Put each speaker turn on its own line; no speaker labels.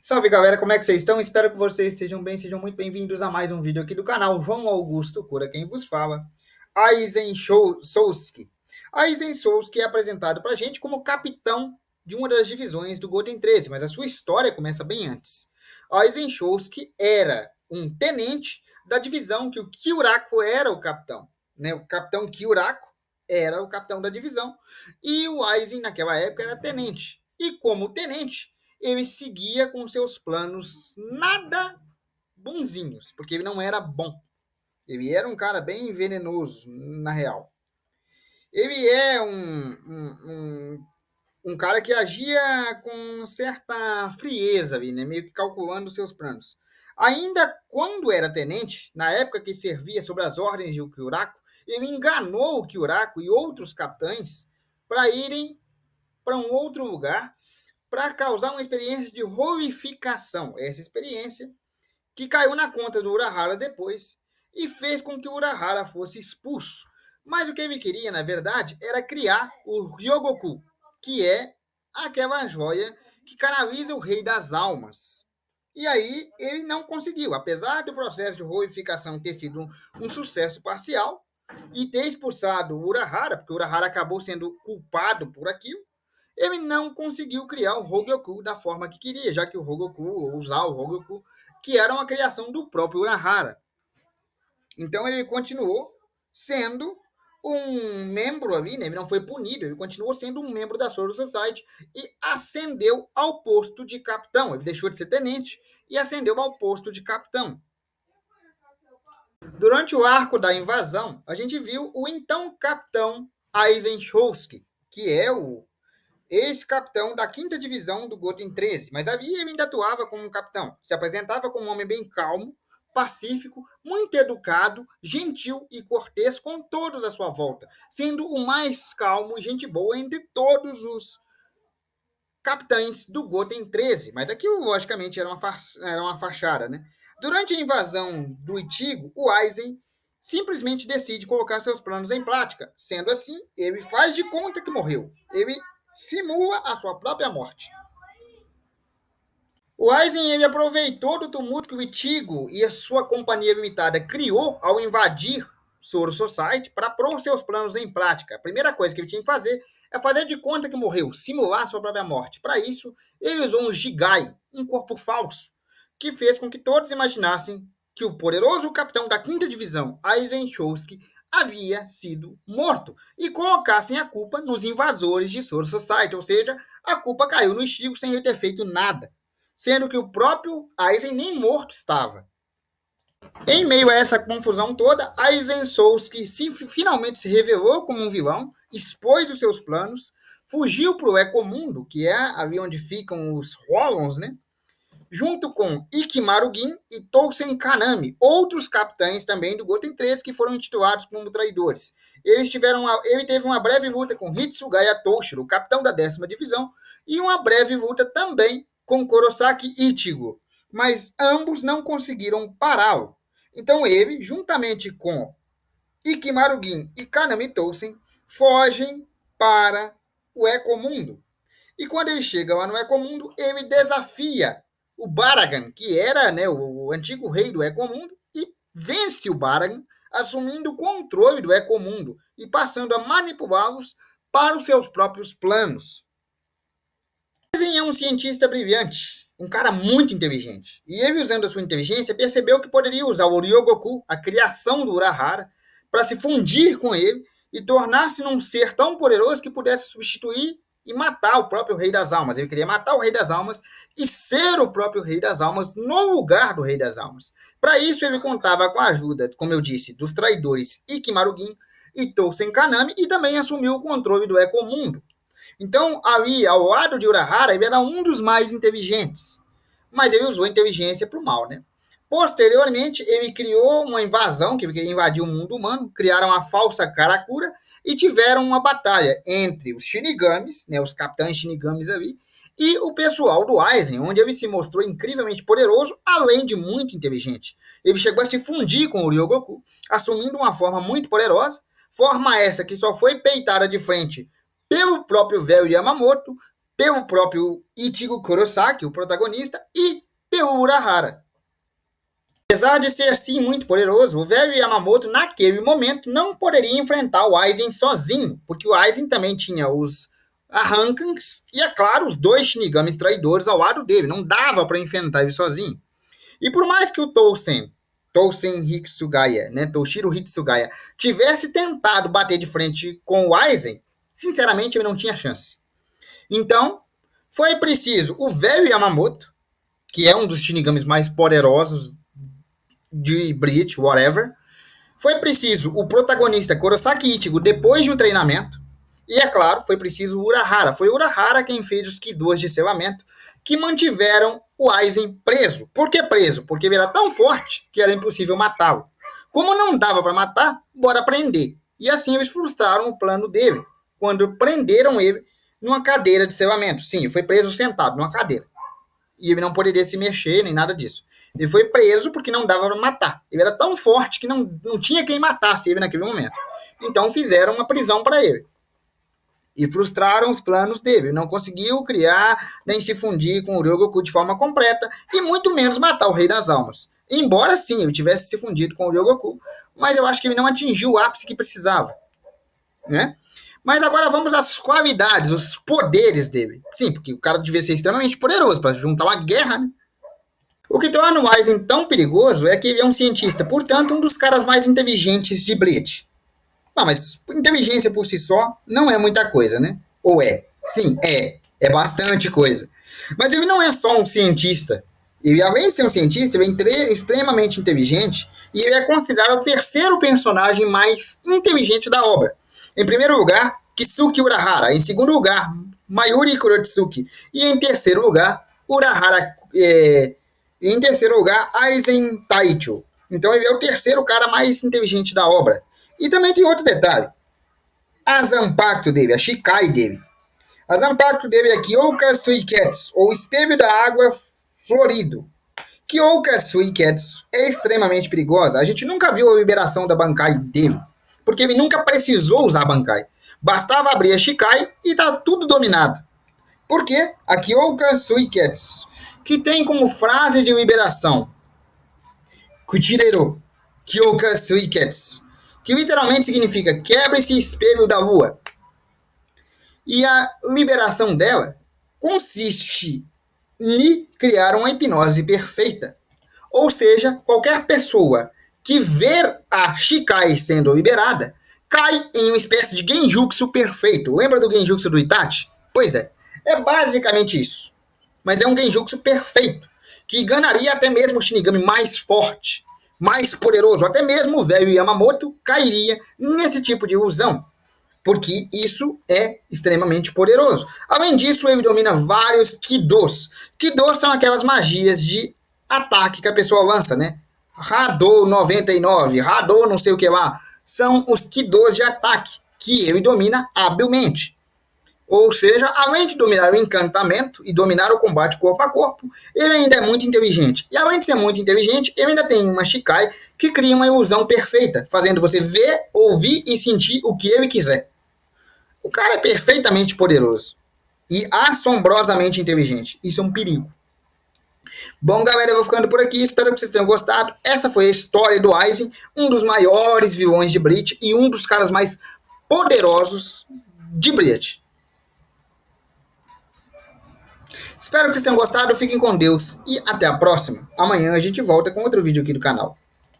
Salve galera, como é que vocês estão? Espero que vocês estejam bem, sejam muito bem-vindos a mais um vídeo aqui do canal João Augusto Cura, quem vos fala, Aizen Souski. Aizen Souski é apresentado pra gente como capitão de uma das divisões do Golden 13, mas a sua história começa bem antes. Aizen Souski era um tenente da divisão que o Kyuraku era o capitão, né? O capitão Kyuraku era o capitão da divisão e o Aizen naquela época era tenente. E como tenente, ele seguia com seus planos nada bonzinhos, porque ele não era bom. Ele era um cara bem venenoso, na real. Ele é um cara que agia com certa frieza ali, né? Meio que calculando seus planos. Ainda quando era tenente, na época que servia sob as ordens de Kyuraku, ele enganou o Kyuraku e outros capitães para irem para um outro lugar para causar uma experiência de horrificação. Essa experiência que caiu na conta do Urahara depois e fez com que o Urahara fosse expulso. Mas o que ele queria, na verdade, era criar o Ryogoku, que é aquela joia que canaliza o Rei das Almas. E aí ele não conseguiu, apesar do processo de horrificação ter sido um sucesso parcial e ter expulsado o Urahara, porque o Urahara acabou sendo culpado por aquilo, ele não conseguiu criar o Hogyoku da forma que queria, já que o Hogyoku, usar o Hogyoku, que era uma criação do próprio Urahara. Então ele continuou sendo um membro ali, né? Ele não foi punido, ele continuou sendo um membro da Soul Society e ascendeu ao posto de capitão. Ele deixou de ser tenente e ascendeu ao posto de capitão. Durante o arco da invasão, a gente viu o então capitão Aizen Shousuke, que é o ex-capitão da 5ª divisão do Golden 13, mas ali ele ainda atuava como um capitão. Se apresentava como um homem bem calmo, pacífico, muito educado, gentil e cortês com todos à sua volta, sendo o mais calmo e gente boa entre todos os capitães do Golden 13. Mas aquilo, logicamente, era uma fachada, né? Durante a invasão do Ichigo, o Aizen simplesmente decide colocar seus planos em prática. Sendo assim, ele faz de conta que morreu. Ele simula a sua própria morte. O Aizen ele aproveitou do tumulto que o Ichigo e a sua companhia limitada criou ao invadir Soul Society para pôr seus planos em prática. A primeira coisa que ele tinha que fazer é fazer de conta que morreu, simular a sua própria morte. Para isso, ele usou um Jigai, um corpo falso, que fez com que todos imaginassem que o poderoso capitão da 5ª divisão, Aizen Shousuke, havia sido morto e colocassem a culpa nos invasores de Soul Society, ou seja, a culpa caiu no Ichigo sem ele ter feito nada, sendo que o próprio Aizen nem morto estava. Em meio a essa confusão toda, Aizen Souski finalmente se revelou como um vilão, expôs os seus planos, fugiu para o Ecomundo, que é ali onde ficam os Holons, né? Junto com Ikimaru Gin e Tousen Kanami, outros capitães também do Goten 13 que foram intitulados como traidores. Ele teve uma breve luta com Hitsugaya Toshiro, capitão da 10ª divisão, e uma breve luta também com Kurosaki Ichigo, mas ambos não conseguiram pará-lo. Então ele, juntamente com Ikimaru Gin e Kanami Tousen, fogem para o Ecomundo. E quando ele chega lá no Ecomundo, ele desafia o Baragan, que era, né, o antigo rei do Ecomundo, e vence o Baragan, assumindo o controle do Ecomundo e passando a manipulá-los para os seus próprios planos. Aizen é um cientista brilhante, um cara muito inteligente. E ele, usando a sua inteligência, percebeu que poderia usar o Ryogoku, a criação do Urahara, para se fundir com ele e tornar-se num ser tão poderoso que pudesse substituir e matar o próprio Rei das Almas. Ele queria matar o Rei das Almas e ser o próprio Rei das Almas no lugar do Rei das Almas. Para isso, ele contava com a ajuda, como eu disse, dos traidores Ikimaru Gin e Tousen Kanami e também assumiu o controle do Ecomundo. Então, ali, ao lado de Urahara, ele era um dos mais inteligentes. Mas ele usou a inteligência para o mal, né? Posteriormente, ele criou uma invasão, que queria invadir o mundo humano, criaram a falsa Karakura e tiveram uma batalha entre os Shinigamis, né, os capitães Shinigamis ali, e o pessoal do Aizen, onde ele se mostrou incrivelmente poderoso, além de muito inteligente. Ele chegou a se fundir com o Ryogoku, assumindo uma forma muito poderosa, forma essa que só foi peitada de frente pelo próprio velho Yamamoto, pelo próprio Ichigo Kurosaki, o protagonista, e pelo Urahara. Apesar de ser assim muito poderoso, o velho Yamamoto, naquele momento, não poderia enfrentar o Aizen sozinho, porque o Aizen também tinha os Arrankans e, é claro, os dois Shinigamis traidores ao lado dele. Não dava para enfrentar ele sozinho. E por mais que o Tousen Hitsugaya, né, Toshiro Hitsugaya, tivesse tentado bater de frente com o Aizen, sinceramente ele não tinha chance. Então, foi preciso o velho Yamamoto, que é um dos Shinigamis mais poderosos de Bleach, whatever. Foi preciso o protagonista Kurosaki Ichigo depois de um treinamento. E, é claro, foi preciso o Urahara. Foi o Urahara quem fez os Kidos de selamento que mantiveram o Aizen preso. Por que preso? Porque ele era tão forte que era impossível matá-lo. Como não dava para matar, bora prender. E assim eles frustraram o plano dele, quando prenderam ele numa cadeira de selamento. Sim, foi preso sentado numa cadeira. E ele não poderia se mexer, nem nada disso. Ele foi preso porque não dava para matar. Ele era tão forte que não tinha quem matasse ele naquele momento. Então fizeram uma prisão para ele. E frustraram os planos dele. Não conseguiu criar nem se fundir com o Ryogoku de forma completa e muito menos matar o Rei das Almas. Embora sim, ele tivesse se fundido com o Ryogoku, mas eu acho que ele não atingiu o ápice que precisava, né? Mas agora vamos às qualidades, os poderes dele. Sim, porque o cara devia ser extremamente poderoso para juntar uma guerra, né? O que torna o Aizen tão perigoso é que ele é um cientista, portanto, um dos caras mais inteligentes de Bleach. Ah, mas inteligência por si só não é muita coisa, né? Ou é? Sim, é. É bastante coisa. Mas ele não é só um cientista. Ele, além de ser um cientista, ele é extremamente inteligente e ele é considerado o terceiro personagem mais inteligente da obra. Em primeiro lugar, Kisuke Urahara. Em segundo lugar, Mayuri Kurotsuki. E em terceiro lugar, em terceiro lugar, Aizen Taicho. Então ele é o terceiro cara mais inteligente da obra. E também tem outro detalhe. A Zanpakuto dele, a Shikai dele. A Zanpakuto dele é Kyoka Suiketsu, ou Espelho da Água Florido. Kyoka Suiketsu é extremamente perigosa. A gente nunca viu a liberação da Bankai dele, porque ele nunca precisou usar a Bankai. Bastava abrir a Shikai e tá tudo dominado. Por quê? A Kyoka Suiketsu, que tem como frase de liberação Kuchirero Kyoka Suiketsu, que literalmente significa quebra esse espelho da lua. E a liberação dela consiste em criar uma hipnose perfeita. Ou seja, qualquer pessoa que ver a Shikai sendo liberada cai em uma espécie de genjutsu perfeito. Lembra do genjutsu do Itachi? Pois é basicamente isso. Mas é um genjutsu perfeito, que enganaria até mesmo o Shinigami mais forte, mais poderoso, até mesmo o velho Yamamoto cairia nesse tipo de ilusão, porque isso é extremamente poderoso. Além disso, ele domina vários Kidos. Kidos são aquelas magias de ataque que a pessoa lança, né? Hadou 99, Hadou não sei o que lá. São os Kidos de ataque, que ele domina habilmente. Ou seja, além de dominar o encantamento e dominar o combate corpo a corpo, ele ainda é muito inteligente. E além de ser muito inteligente, ele ainda tem uma Shikai que cria uma ilusão perfeita, fazendo você ver, ouvir e sentir o que ele quiser. O cara é perfeitamente poderoso e assombrosamente inteligente. Isso é um perigo. Bom, galera, eu vou ficando por aqui. Espero que vocês tenham gostado. Essa foi a história do Aizen, um dos maiores vilões de Bleach e um dos caras mais poderosos de Bleach. Espero que vocês tenham gostado, fiquem com Deus e até a próxima. Amanhã a gente volta com outro vídeo aqui do canal.